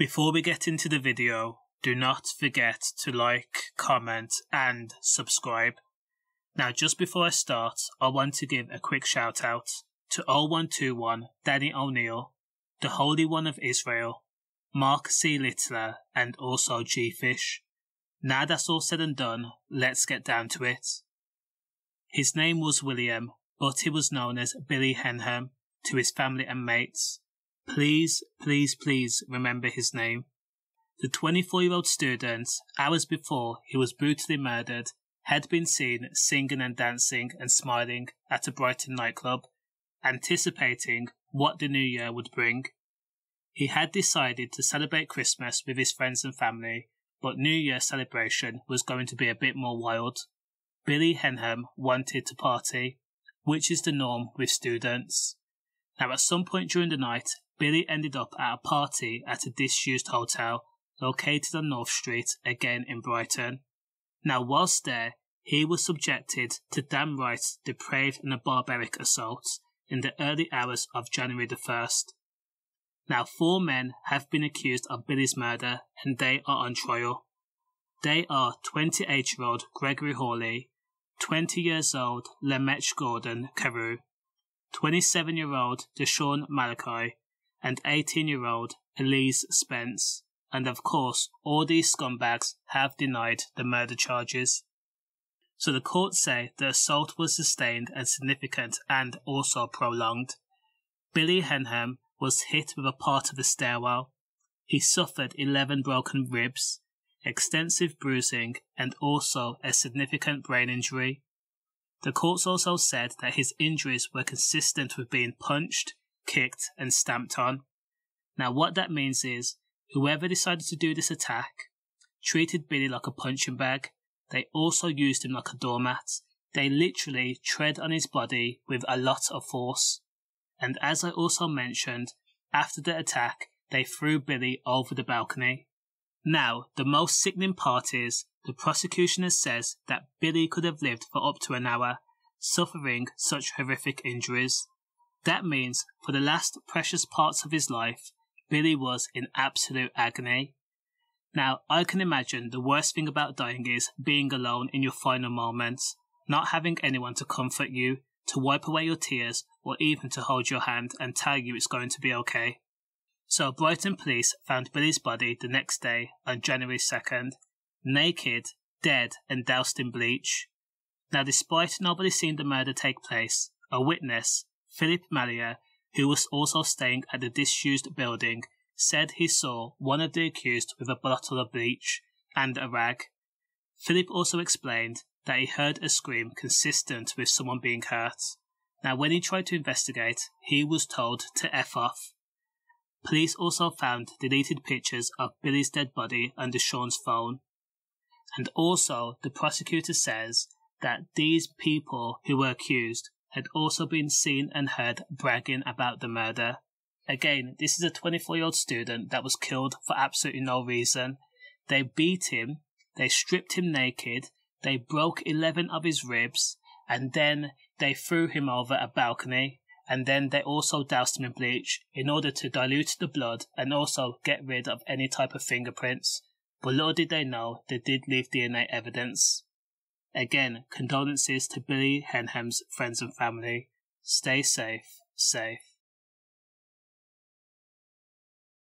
Before we get into the video, do not forget to like, comment and subscribe. Now just before I start, I want to give a quick shout out to 0121 Danny O'Neill, the Holy One of Israel, Mark C. Littler and also G-Fish. Now that's all said and done, let's get down to it. His name was William, but he was known as Billy Henham to his family and mates. Please remember his name. The 24-year-old student, hours before he was brutally murdered, had been seen singing and dancing and smiling at a Brighton nightclub, anticipating what the new year would bring. He had decided to celebrate Christmas with his friends and family, but New Year celebration was going to be a bit more wild. Billy Henham wanted to party, which is the norm with students. Now at some point during the night, Billy ended up at a party at a disused hotel located on North Street, again in Brighton. Now whilst there, he was subjected to downright depraved and barbaric assaults in the early hours of January the 1st. Now 4 men have been accused of Billy's murder and they are on trial. They are 28-year-old Gregory Hawley, 20 years old Lemech Gordon Carew, 27-year-old Deshaun Malachi, and 18-year-old Elise Spence. And of course, all these scumbags have denied the murder charges. So the courts say the assault was sustained and significant and also prolonged. Billy Henham was hit with a part of the stairwell. He suffered 11 broken ribs, extensive bruising, and also a significant brain injury. The courts also said that his injuries were consistent with being punched, kicked, and stamped on. Now what that means is, whoever decided to do this attack treated Billy like a punching bag. They also used him like a doormat. They literally tread on his body with a lot of force. And as I also mentioned, after the attack, they threw Billy over the balcony. Now, the most sickening part is, the prosecution says that Billy could have lived for up to an hour, suffering such horrific injuries. That means, for the last precious parts of his life, Billy was in absolute agony. Now, I can imagine the worst thing about dying is being alone in your final moments, not having anyone to comfort you, to wipe away your tears, or even to hold your hand and tell you it's going to be okay. So Brighton police found Billy's body the next day on January 2nd, naked, dead and doused in bleach. Now despite nobody seeing the murder take place, a witness, Philip Mallier, who was also staying at the disused building, said he saw one of the accused with a bottle of bleach and a rag. Philip also explained that he heard a scream consistent with someone being hurt. Now when he tried to investigate, he was told to F off. Police also found deleted pictures of Billy's dead body on Deshaun's phone. And also, the prosecutor says that these people who were accused had also been seen and heard bragging about the murder. Again, this is a 24-year-old student that was killed for absolutely no reason. They beat him, they stripped him naked, they broke 11 of his ribs, and then they threw him over a balcony. And then they also doused him in bleach in order to dilute the blood and also get rid of any type of fingerprints. But little did they know, they did leave DNA evidence. Again, condolences to Billy Henham's friends and family. Stay safe.